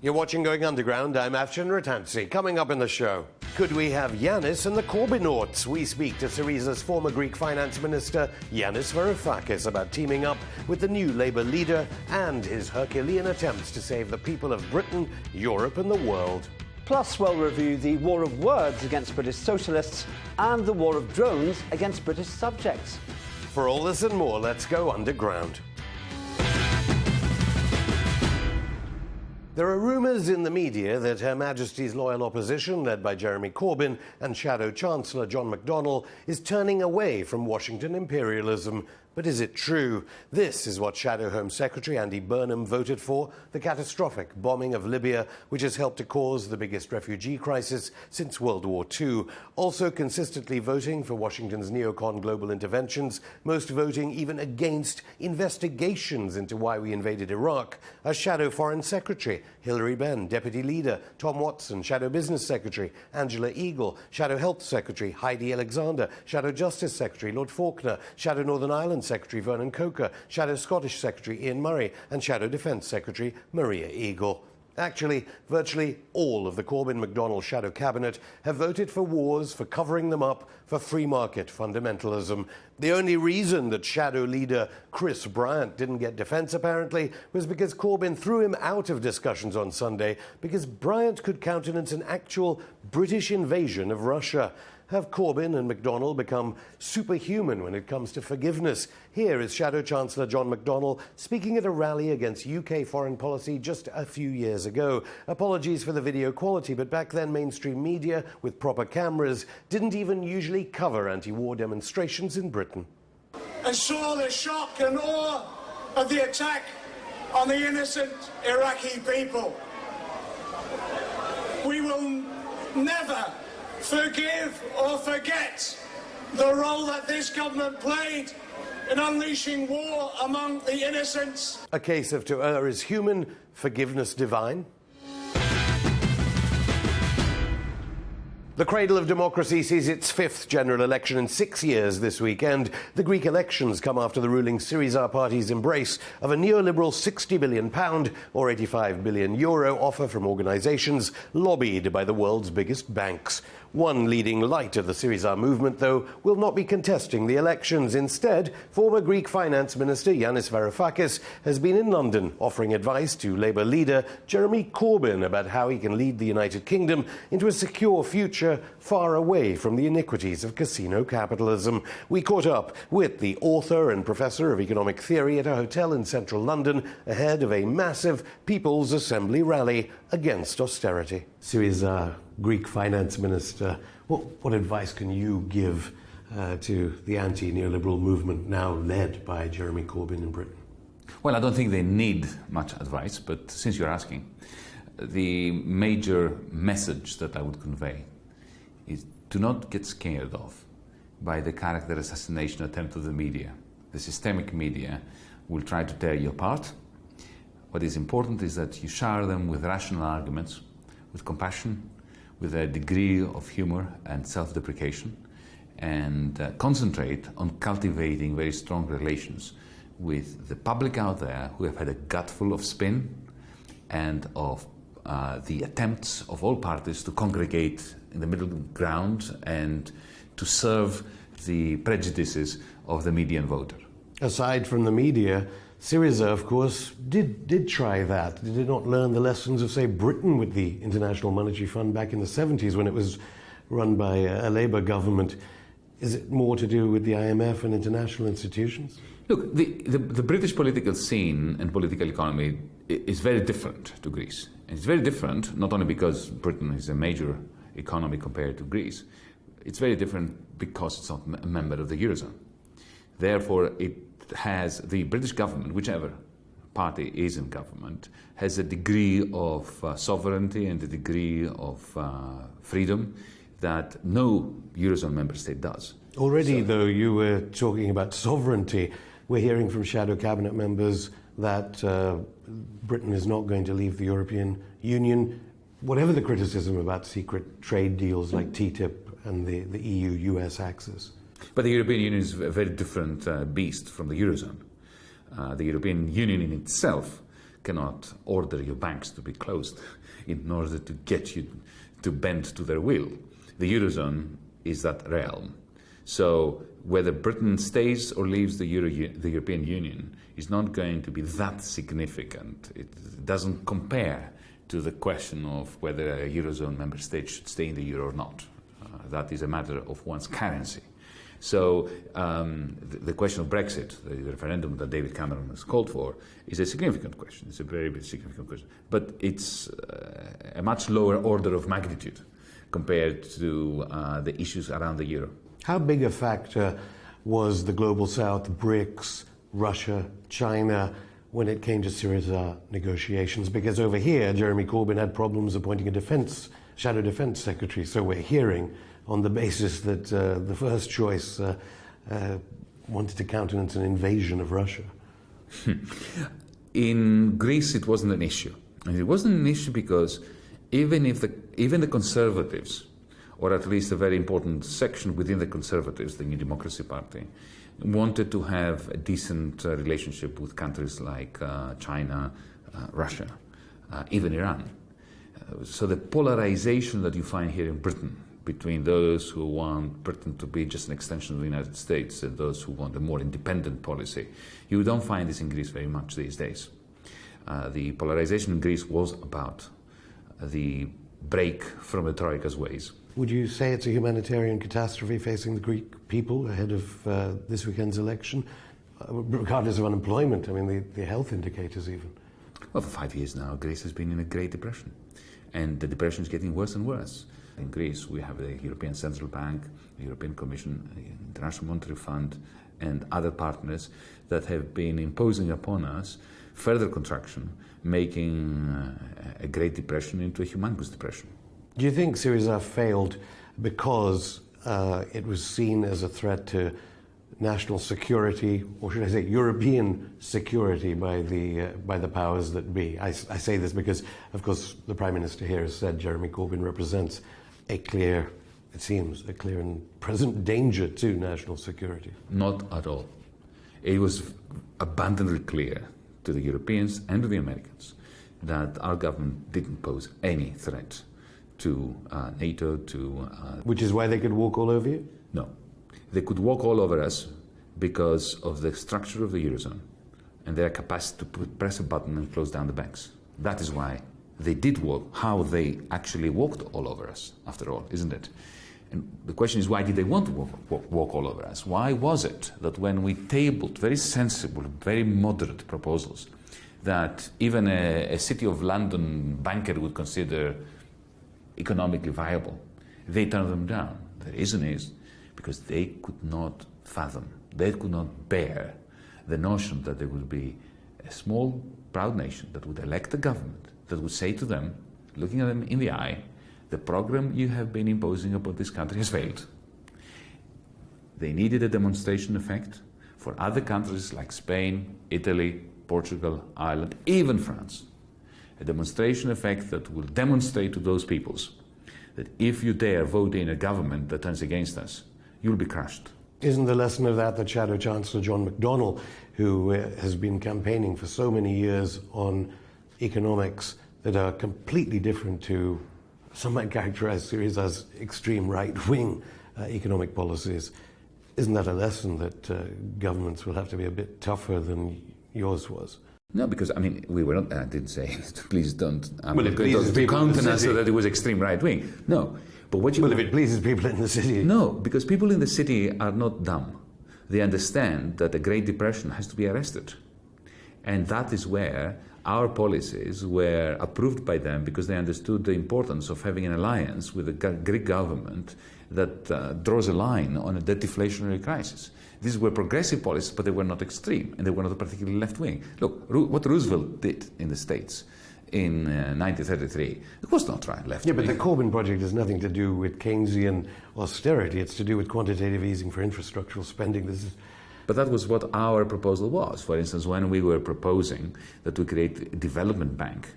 You're watching Going Underground. I'm Afshin Rattansi. Coming up in the show, could we have Yanis and the Corbynauts? We speak to Syriza's former Greek finance minister, Yanis Varoufakis, about teaming up with the new Labour leader and his Herculean attempts to save the people of Britain, Europe and the world. Plus, we'll review the war of words against British socialists and the war of drones against British subjects. For all this and more, let's go underground. There are rumours in the media that Her Majesty's loyal opposition, led by Jeremy Corbyn and Shadow Chancellor John McDonnell, is turning away from Washington imperialism. But is it true? This is what Shadow Home Secretary Andy Burnham voted for, the catastrophic bombing of Libya, which has helped to cause the biggest refugee crisis since World War II. Also consistently voting for Washington's neocon global interventions, most voting even against investigations into why we invaded Iraq, are Shadow Foreign Secretary Hilary Benn, Deputy Leader Tom Watson, Shadow Business Secretary Angela Eagle, Shadow Health Secretary Heidi Alexander, Shadow Justice Secretary Lord Faulkner, Shadow Northern Ireland Secretary Vernon Coker, Shadow Scottish Secretary Ian Murray and Shadow Defence Secretary Maria Eagle. Actually, virtually all of the Corbyn-McDonnell Shadow Cabinet have voted for wars, for covering them up, for free market fundamentalism. The only reason that Shadow leader Chris Bryant didn't get defence, apparently, was because Corbyn threw him out of discussions on Sunday because Bryant could countenance an actual British invasion of Russia. Have Corbyn and McDonnell become superhuman when it comes to forgiveness? Here is Shadow Chancellor John McDonnell speaking at a rally against UK foreign policy just a few years ago. Apologies for the video quality, but back then mainstream media with proper cameras didn't even usually cover anti-war demonstrations in Britain. And saw the shock and awe of the attack on the innocent Iraqi people. We will never forgive or forget the role that this government played in unleashing war among the innocents. A case of to err is human, forgiveness divine. The cradle of democracy sees its fifth general election in 6 years this weekend. The Greek elections come after the ruling Syriza party's embrace of a neoliberal £60 billion or €85 billion offer from organisations lobbied by the world's biggest banks. One leading light of the Syriza movement, though, will not be contesting the elections. Instead, former Greek finance minister Yanis Varoufakis has been in London offering advice to Labour leader Jeremy Corbyn about how he can lead the United Kingdom into a secure future far away from the iniquities of casino capitalism. We caught up with the author and professor of economic theory at a hotel in central London ahead of a massive People's Assembly rally against austerity. Syriza, Greek finance minister, what advice can you give to the anti-neoliberal movement now led by Jeremy Corbyn in Britain? Well, I don't think they need much advice, but since you're asking, the major message that I would convey is do not get scared of by the character assassination attempt of the media. The systemic media will try to tear you apart. What is important is that you shower them with rational arguments, with compassion, with a degree of humor and self-deprecation, and concentrate on cultivating very strong relations with the public out there who have had a gutful of spin and of the attempts of all parties to congregate in the middle ground and to serve the prejudices of the median voter. Aside from the media, Syriza, of course, did try that. Did it not learn the lessons of, say, Britain with the International Monetary Fund back in the 70s when it was run by a Labour government? Is it more to do with the IMF and international institutions? Look, the British political scene and political economy is very different to Greece. And it's very different not only because Britain is a major economy compared to Greece, it's very different because it's not a member of the Eurozone. Therefore, it has the British government, whichever party is in government, has a degree of sovereignty and a degree of freedom that no Eurozone member state does. Already, though, you were talking about sovereignty. We're hearing from shadow cabinet members that Britain is not going to leave the European Union, whatever the criticism about secret trade deals like TTIP and the EU-US axis. But the European Union is a very different beast from the Eurozone. The European Union in itself cannot order your banks to be closed in order to get you to bend to their will. The Eurozone is that realm. So whether Britain stays or leaves the European Union is not going to be that significant. It doesn't compare to the question of whether a Eurozone member state should stay in the Euro or not. That is a matter of one's currency. So the question of Brexit, the referendum that David Cameron has called for, is a significant question. It's a very significant question. But it's a much lower order of magnitude compared to the issues around the euro. How big a factor was the Global South, BRICS, Russia, China, when it came to Syriza negotiations? Because over here, Jeremy Corbyn had problems appointing a shadow defense secretary. So we're hearing on the basis that the first choice wanted to countenance an invasion of Russia. In Greece, it wasn't an issue. And it wasn't an issue because even the Conservatives, or at least a very important section within the Conservatives, the New Democracy Party, wanted to have a decent relationship with countries like China, Russia, even Iran. So the polarization that you find here in Britain between those who want Britain to be just an extension of the United States and those who want a more independent policy, you don't find this in Greece very much these days. The polarization in Greece was about the break from the Troika's ways. Would you say it's a humanitarian catastrophe facing the Greek people ahead of this weekend's election, regardless of unemployment? I mean, the health indicators even. Well, for 5 years now, Greece has been in a Great Depression, and the depression is getting worse and worse. In Greece, we have the European Central Bank, the European Commission, the International Monetary Fund, and other partners that have been imposing upon us further contraction, making a Great Depression into a humongous depression. Do you think Syriza failed because it was seen as a threat to national security, or should I say European security, by the powers that be? I say this because, of course, the Prime Minister here has said Jeremy Corbyn represents a clear and present danger to national security. Not at all. It was abundantly clear to the Europeans and to the Americans that our government didn't pose any threat to NATO, Which is why they could walk all over you? No. They could walk all over us because of the structure of the Eurozone and their capacity to press a button and close down the banks. That is why they did walk, how they actually walked all over us, after all, isn't it? And the question is, why did they want to walk all over us? Why was it that when we tabled very sensible, very moderate proposals that even a City of London banker would consider economically viable, they turned them down? The reason is because they could not fathom, they could not bear the notion that there would be a small, proud nation that would elect a government that would say to them, looking at them in the eye, the program you have been imposing upon this country has failed. They needed a demonstration effect for other countries like Spain, Italy, Portugal, Ireland, even France. A demonstration effect that will demonstrate to those peoples that if you dare vote in a government that turns against us, you'll be crushed. Isn't the lesson of that Shadow Chancellor John McDonnell, who has been campaigning for so many years on economics that are completely different to, some might characterize Syriza's extreme right-wing economic policies? Isn't that a lesson that governments will have to be a bit tougher than yours was? No, because, I mean, we were not, I didn't say, please don't, well, it pleases people countenance that it was extreme right-wing. No. But what you well, if it pleases people in the city. No, because people in the city are not dumb. They understand that the Great Depression has to be arrested. And that is where our policies were approved by them, because they understood the importance of having an alliance with the Greek government that draws a line on a debt deflationary crisis. These were progressive policies, but they were not extreme, and they were not particularly left-wing. Look, what Roosevelt did in the States in 1933, it was not right left-wing. Yeah, but the Corbyn project has nothing to do with Keynesian austerity. It's to do with quantitative easing for infrastructural spending. But that was what our proposal was. For instance, when we were proposing that we create a development bank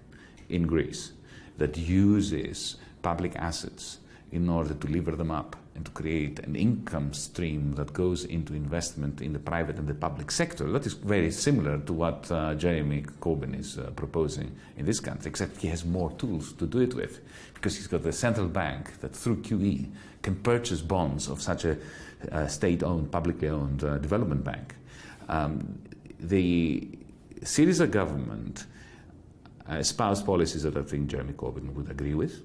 in Greece that uses public assets in order to lever them up and to create an income stream that goes into investment in the private and the public sector. That is very similar to what Jeremy Corbyn is proposing in this country, except he has more tools to do it with, because he's got the central bank that through QE can purchase bonds of such a state-owned, publicly owned development bank. The Syriza government espoused policies that I think Jeremy Corbyn would agree with.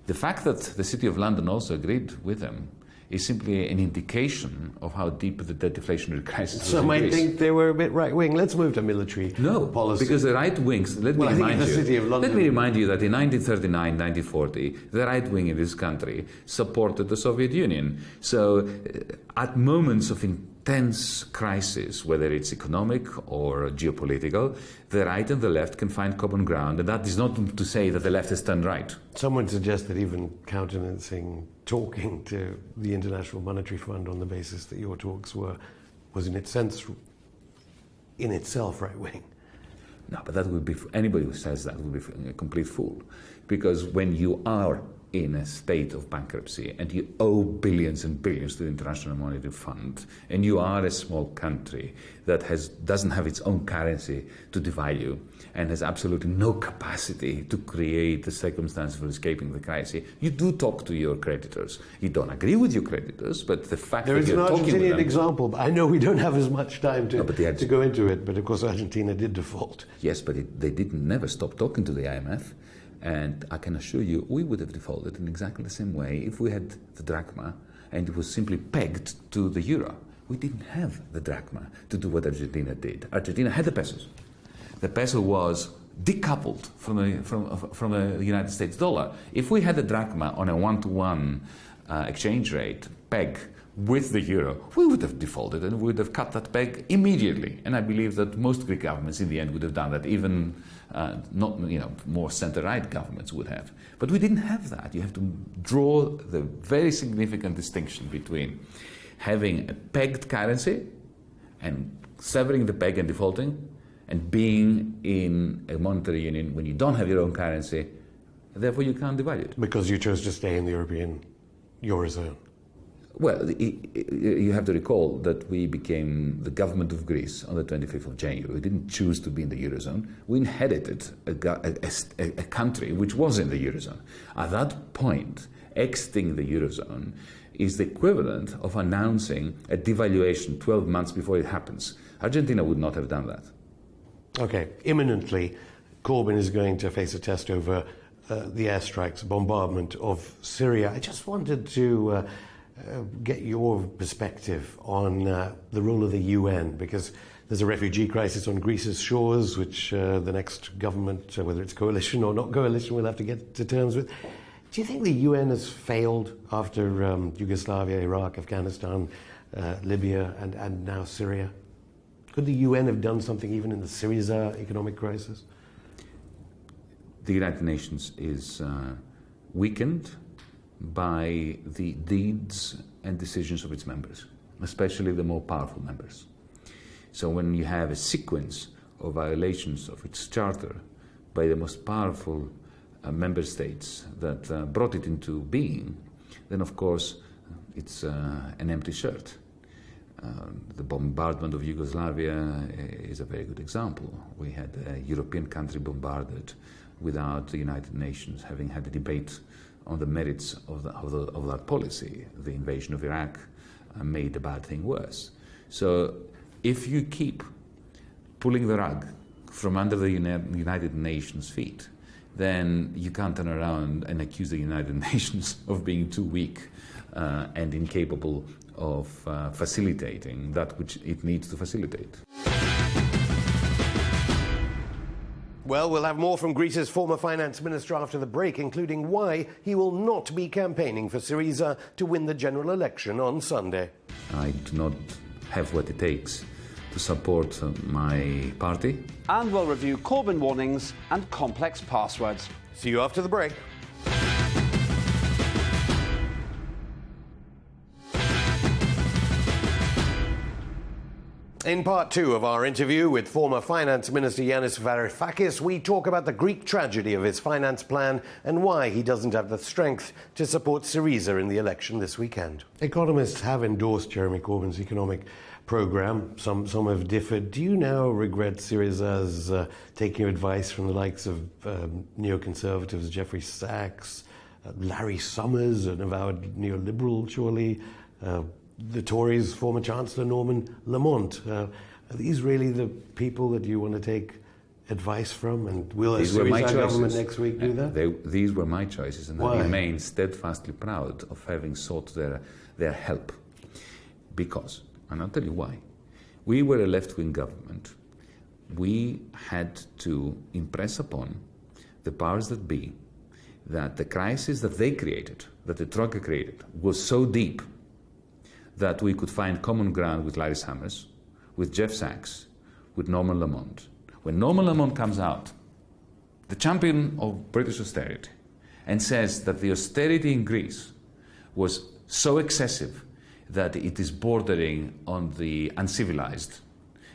The fact that the City of London also agreed with them is simply an indication of how deep the debt deflationary crisis was. Some might think they were a bit right-wing. Let's move to military policy. Because the right wings, let me remind you that in 1939, 1940, the right wing in this country supported the Soviet Union. So at moments of intense crisis, whether it's economic or geopolitical, the right and the left can find common ground, and that is not to say that the left has turned right. Some would suggest that even countenancing talking to the International Monetary Fund on the basis that your talks was in its sense, in itself, right-wing. No, but that would be, anybody who says that would be a complete fool. Because when you are in a state of bankruptcy and you owe billions and billions to the International Monetary Fund, and you are a small country that doesn't have its own currency to devalue and has absolutely no capacity to create the circumstances for escaping the crisis, you do talk to your creditors. You don't agree with your creditors, but the fact that you're talking with them... There is an Argentinian example, but I know we don't have as much time to go into it, but of course Argentina did default. Yes, but they never stop talking to the IMF. And I can assure you, we would have defaulted in exactly the same way if we had the drachma and it was simply pegged to the euro. We didn't have the drachma to do what Argentina did. Argentina had the pesos. The peso was decoupled from the United States dollar. If we had the drachma on a one-to-one exchange rate peg with the euro, we would have defaulted and we would have cut that peg immediately. And I believe that most Greek governments in the end would have done that, even more center-right governments would have. But we didn't have that. You have to draw the very significant distinction between having a pegged currency and severing the peg and defaulting, and being in a monetary union when you don't have your own currency, therefore you can't devalue it. Because you chose to stay in the European Eurozone. Well, you have to recall that we became the government of Greece on the 25th of January. We didn't choose to be in the Eurozone. We inherited a country which was in the Eurozone. At that point, exiting the Eurozone is the equivalent of announcing a devaluation 12 months before it happens. Argentina would not have done that. Okay, imminently, Corbyn is going to face a test over the airstrikes, bombardment of Syria. I just wanted to get your perspective on the role of the UN, because there's a refugee crisis on Greece's shores, which the next government, whether it's coalition or not coalition, will have to get to terms with. Do you think the UN has failed after Yugoslavia, Iraq, Afghanistan, Libya, and now Syria? Could the UN have done something even in the Syriza economic crisis? The United Nations is weakened by the deeds and decisions of its members, especially the more powerful members. So when you have a sequence of violations of its charter by the most powerful member states that brought it into being, then of course it's an empty shirt. The bombardment of Yugoslavia is a very good example. We had a European country bombarded without the United Nations having had a debate on the merits of that policy. The invasion of Iraq made the bad thing worse. So if you keep pulling the rug from under the United Nations' feet, then you can't turn around and accuse the United Nations of being too weak and incapable of facilitating that which it needs to facilitate. Well, we'll have more from Greece's former finance minister after the break, including why he will not be campaigning for Syriza to win the general election on Sunday. I do not have what it takes to support my party. And we'll review Corbyn warnings and complex passwords. See you after the break. In part two of our interview with former Finance Minister Yanis Varoufakis, we talk about the Greek tragedy of his finance plan and why he doesn't have the strength to support Syriza in the election this weekend. Economists have endorsed Jeremy Corbyn's economic programme. Some have differed. Do you now regret Syriza's taking advice from the likes of neoconservatives Jeffrey Sachs, Larry Summers, an avowed neoliberal, surely, the Tories' former Chancellor Norman Lamont? Are these really the people that you want to take advice from? And will a Syriza government next week do that? These were my choices, and Why? I remain steadfastly proud of having sought their help. Because, and I'll tell you why, we were a left-wing government. We had to impress upon the powers that be that the crisis that they created, that the Troika created, was so deep that we could find common ground with Larry Summers, with Jeff Sachs, with Norman Lamont. When Norman Lamont comes out, the champion of British austerity, and says that the austerity in Greece was so excessive that it is bordering on the uncivilized,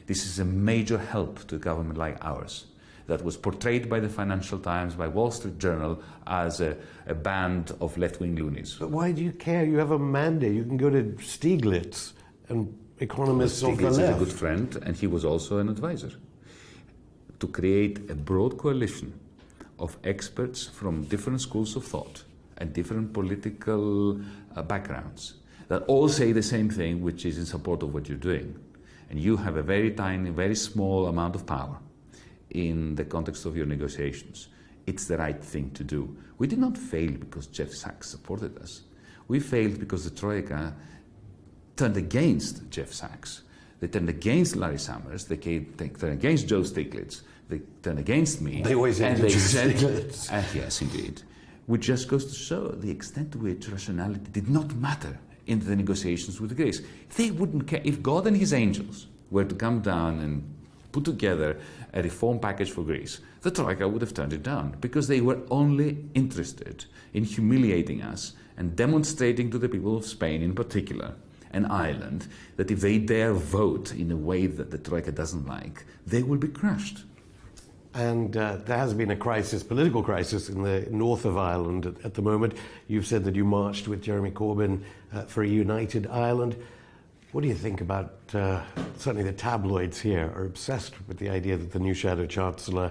this is a major help to a government like ours, that was portrayed by the Financial Times, by Wall Street Journal, as a band of left-wing loonies. But why do you care? You have a mandate. You can go to Stiglitz and economists of the Stiglitz left. is a good friend, and he was also an advisor. To create a broad coalition of experts from different schools of thought and different political backgrounds that all say the same thing, which is in support of what you're doing. And you have a very tiny, very small amount of power in the context of your negotiations. It's the right thing to do. We did not fail because Jeff Sachs supported us. We failed because the Troika turned against Jeff Sachs. They turned against Larry Summers. They turned against Joe Stiglitz. They turned against me. They always and ended they said, Stiglitz. yes, indeed. Which just goes to show the extent to which rationality did not matter in the negotiations with Greece. They wouldn't care. If God and his angels were to come down and put together a reform package for Greece, the Troika would have turned it down because they were only interested in humiliating us and demonstrating to the people of Spain in particular and Ireland that if they dare vote in a way that the Troika doesn't like, they will be crushed. And there has been a crisis, political crisis, in the north of Ireland at the moment. You've said that you marched with Jeremy Corbyn for a united Ireland. What do you think about, certainly the tabloids here are obsessed with the idea that the new Shadow Chancellor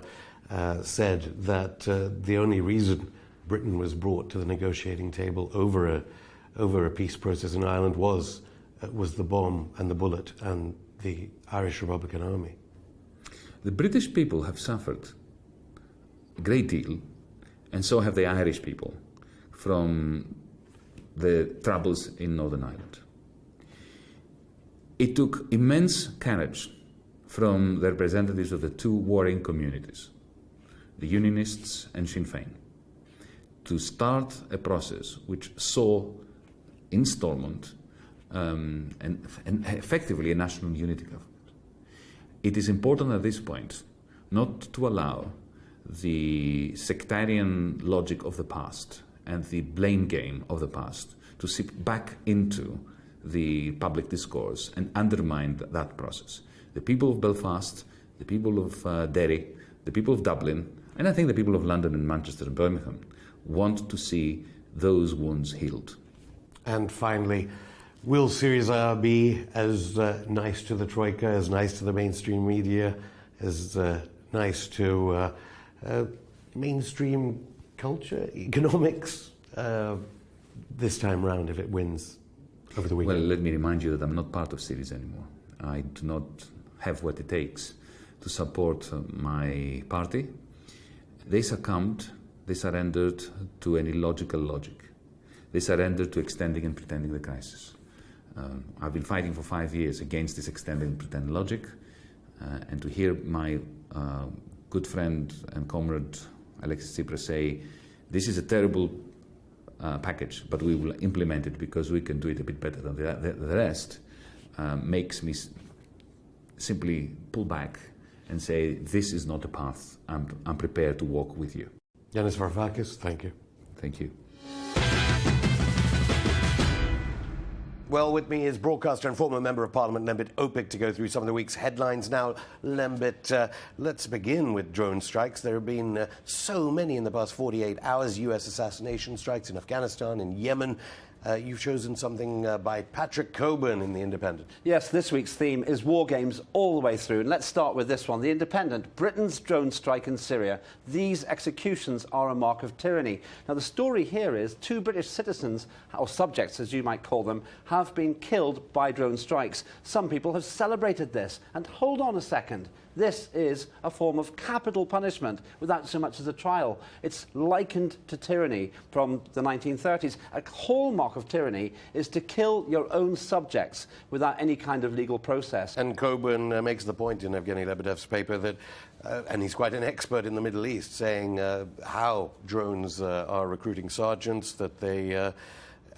said that the only reason Britain was brought to the negotiating table over a peace process in Ireland was the bomb and the bullet and the Irish Republican Army. The British people have suffered a great deal, and so have the Irish people, from the troubles in Northern Ireland. It took immense courage from the representatives of the two warring communities, the Unionists and Sinn Féin, to start a process which saw in Stormont and effectively a national unity government. It is important at this point not to allow the sectarian logic of the past and the blame game of the past to seep back into the public discourse and undermine that process. The people of Belfast, the people of Derry, the people of Dublin, and I think the people of London and Manchester and Birmingham want to see those wounds healed. And finally, will Syriza be as nice to the Troika, as nice to the mainstream media, as nice to mainstream culture, economics, this time round if it wins over the weekend? Well, let me remind you that I'm not part of Syriza anymore. I do not have what it takes to support my party. They succumbed, they surrendered to an illogical logic. They surrendered to extending and pretending the crisis. I've been fighting for 5 years against this extended and pretend logic, and to hear my good friend and comrade Alexis Tsipras say, this is a terrible package, but we will implement it because we can do it a bit better than the rest, makes me simply pull back and say, this is not a path I'm prepared to walk with you. Yanis Varoufakis, thank you. Thank you. Well, with me is broadcaster and former Member of Parliament Lembit Opik to go through some of the week's headlines now. Lembit, let's begin with drone strikes. There have been so many in the past 48 hours. US assassination strikes in Afghanistan, in Yemen. You've chosen something by Patrick Coburn in The Independent. Yes, this week's theme is war games all the way through. And let's start with this one. The Independent, Britain's drone strike in Syria. These executions are a mark of tyranny. Now, the story here is 2 British citizens, or subjects as you might call them, have been killed by drone strikes. Some people have celebrated this. And hold on a second. This is a form of capital punishment without so much as a trial. It's likened to tyranny from the 1930s. A hallmark of tyranny is to kill your own subjects without any kind of legal process. And Coburn makes the point in Evgeny Lebedev's paper that, and he's quite an expert in the Middle East, saying how drones are recruiting sergeants, that they...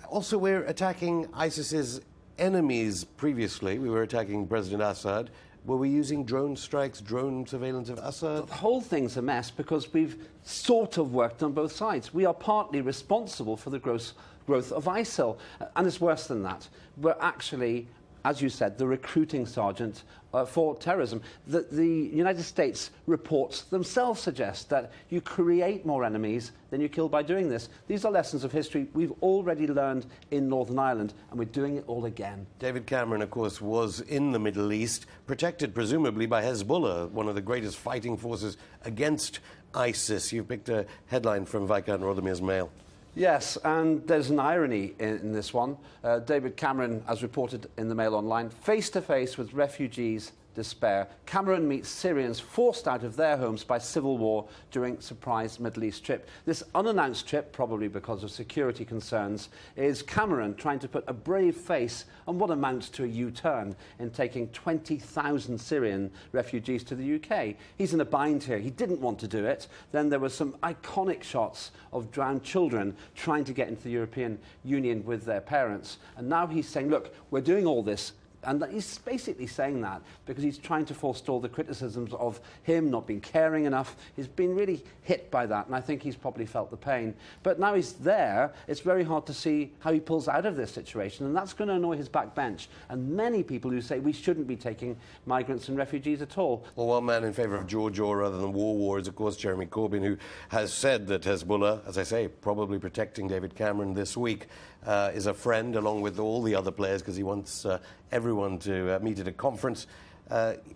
Also, we're attacking ISIS's enemies previously. We were attacking President Assad. Were we using drone strikes, drone surveillance of Assad? The whole thing's a mess because we've sort of worked on both sides. We are partly responsible for the growth of ISIL. And it's worse than that. We're actually, as you said, the recruiting sergeant for terrorism. The United States reports themselves suggest that you create more enemies than you kill by doing this. These are lessons of history we've already learned in Northern Ireland, and we're doing it all again. David Cameron, of course, was in the Middle East, protected presumably by Hezbollah, one of the greatest fighting forces against ISIS. You've picked a headline from Viscount Rodomir's Mail. Yes, and there's an irony in this one. David Cameron, as reported in the Mail Online, face-to-face with refugees' despair. Cameron meets Syrians forced out of their homes by civil war during a surprise Middle East trip. This unannounced trip, probably because of security concerns, is Cameron trying to put a brave face on what amounts to a U-turn in taking 20,000 Syrian refugees to the UK. He's in a bind here. He didn't want to do it. Then there were some iconic shots of drowned children trying to get into the European Union with their parents. And now he's saying, look, we're doing all this. And he's basically saying that because he's trying to forestall the criticisms of him not being caring enough. He's been really hit by that, and I think he's probably felt the pain. But now he's there, it's very hard to see how he pulls out of this situation, and that's going to annoy his backbench. And many people who say we shouldn't be taking migrants and refugees at all. Well, one man in favour of Georgia rather than war is, of course, Jeremy Corbyn, who has said that Hezbollah, as I say, probably protecting David Cameron this week, is a friend along with all the other players because he wants everyone to meet at a conference.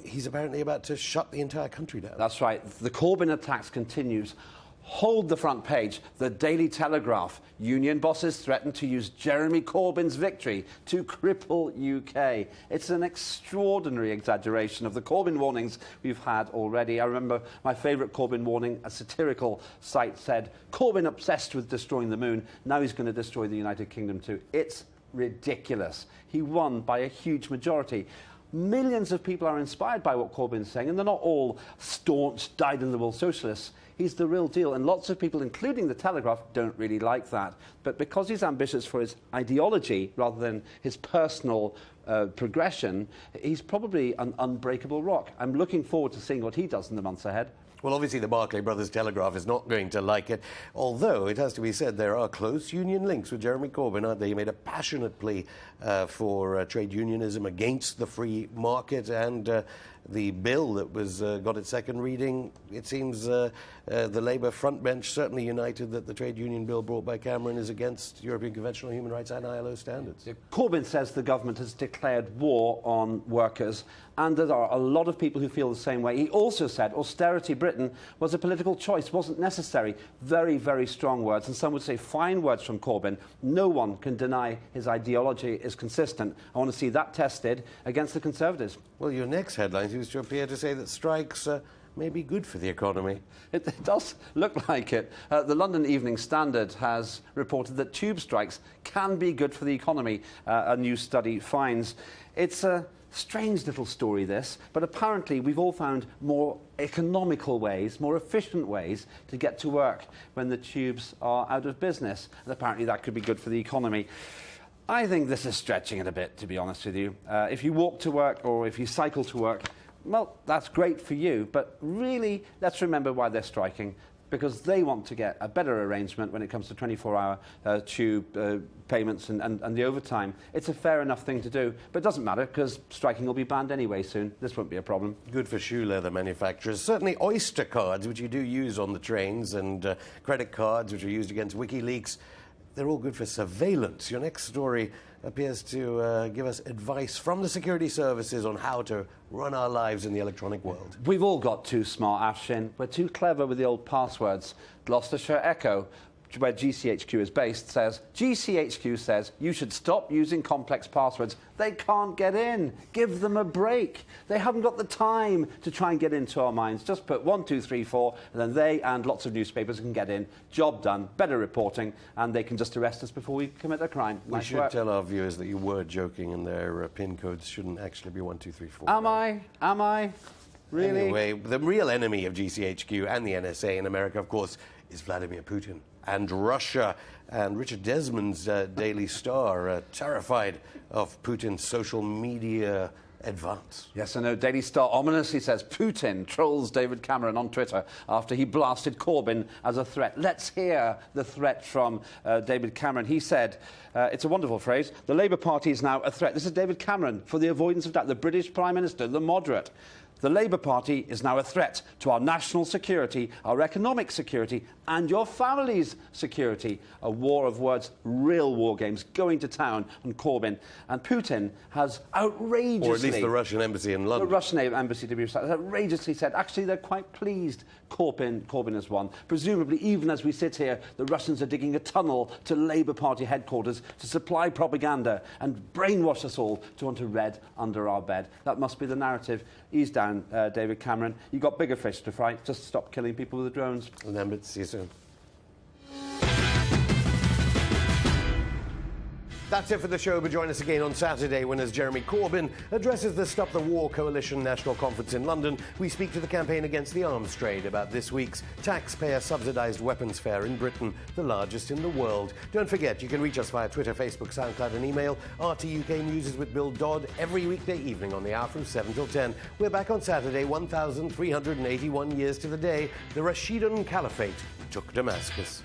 He's apparently about to shut the entire country down. That's right. The Corbyn attacks continues. Hold the front page. The Daily Telegraph. Union bosses threaten to use Jeremy Corbyn's victory to cripple UK. It's an extraordinary exaggeration of the Corbyn warnings we've had already. I remember my favourite Corbyn warning, a satirical site said, Corbyn obsessed with destroying the moon, now he's going to destroy the United Kingdom too. It's ridiculous. He won by a huge majority. Millions of people are inspired by what Corbyn's saying, and they're not all staunch, dyed-in-the-wool socialists. He's the real deal, and lots of people, including the Telegraph, don't really like that. But because he's ambitious for his ideology rather than his personal progression, he's probably an unbreakable rock. I'm looking forward to seeing what he does in the months ahead. Well, obviously the Barclay Brothers Telegraph is not going to like it, although it has to be said there are close union links with Jeremy Corbyn, aren't they? He made a passionate plea for trade unionism against the free market, and the bill that was got its second reading, it seems the Labour front bench certainly united that the trade union bill brought by Cameron is against European Convention on Human Rights and ILO standards. Corbyn says the government has declared war on workers, and there are a lot of people who feel the same way. He also said austerity Britain was a political choice, wasn't necessary. Very, very strong words, and some would say fine words from Corbyn. No one can deny his ideology is consistent. I want to see that tested against the Conservatives. Well, your next headline seems to appear to say that strikes may be good for the economy. It does look like it. The London Evening Standard has reported that tube strikes can be good for the economy, a new study finds. It's a strange little story, this, but apparently we've all found more economical ways, more efficient ways to get to work when the tubes are out of business. And apparently that could be good for the economy. I think this is stretching it a bit, to be honest with you. If you walk to work or if you cycle to work, well, that's great for you, but really, let's remember why they're striking. because they want to get a better arrangement when it comes to 24-hour tube payments and the overtime. It's a fair enough thing to do, but it doesn't matter because striking will be banned anyway soon. This won't be a problem. Good for shoe leather manufacturers. Certainly Oyster cards, which you do use on the trains, and credit cards, which are used against WikiLeaks, they're all good for surveillance. Your next story appears to give us advice from the security services on how to run our lives in the electronic world. We've all got too smart, Afshin. We're too clever with the old passwords. Gloucestershire Echo, where GCHQ is based, says, GCHQ says you should stop using complex passwords. They can't get in. Give them a break. They haven't got the time to try and get into our minds. Just put 1, 2, 3, 4, and then they and lots of newspapers can get in. Job done. Better reporting, and they can just arrest us before we commit a crime. We should tell our viewers that you were joking and their PIN codes shouldn't actually be 1, 2, 3, 4. Am I? Really? Anyway, the real enemy of GCHQ and the NSA in America, of course, is Vladimir Putin and Russia. And Richard Desmond's Daily Star terrified of Putin's social media advance. Yes, I know. Daily Star ominously says Putin trolls David Cameron on Twitter after he blasted Corbyn as a threat. Let's hear the threat from David Cameron. He said, it's a wonderful phrase, the Labour Party is now a threat. This is David Cameron, for the avoidance of doubt, the British Prime Minister, the moderate. The Labour Party is now a threat to our national security, our economic security, and your family's security. A war of words, real war games, going to town on Corbyn. And Putin has outrageously... Or at least the Russian embassy in London. The Russian embassy, to be precise, has outrageously said, actually, they're quite pleased Corbyn has won. Presumably, even as we sit here, the Russians are digging a tunnel to Labour Party headquarters to supply propaganda and brainwash us all to want to read under our bed. That must be the narrative. Ease down, David Cameron. You've got bigger fish to fry. Just stop killing people with the drones. Remember, see you soon. That's it for the show, but join us again on Saturday when, as Jeremy Corbyn addresses the Stop the War Coalition National Conference in London, we speak to the campaign against the arms trade about this week's taxpayer-subsidised weapons fair in Britain, the largest in the world. Don't forget, you can reach us via Twitter, Facebook, SoundCloud and email. RTUK News is with Bill Dodd every weekday evening on the hour from 7 till 10. We're back on Saturday, 1,381 years to the day the Rashidun Caliphate took Damascus.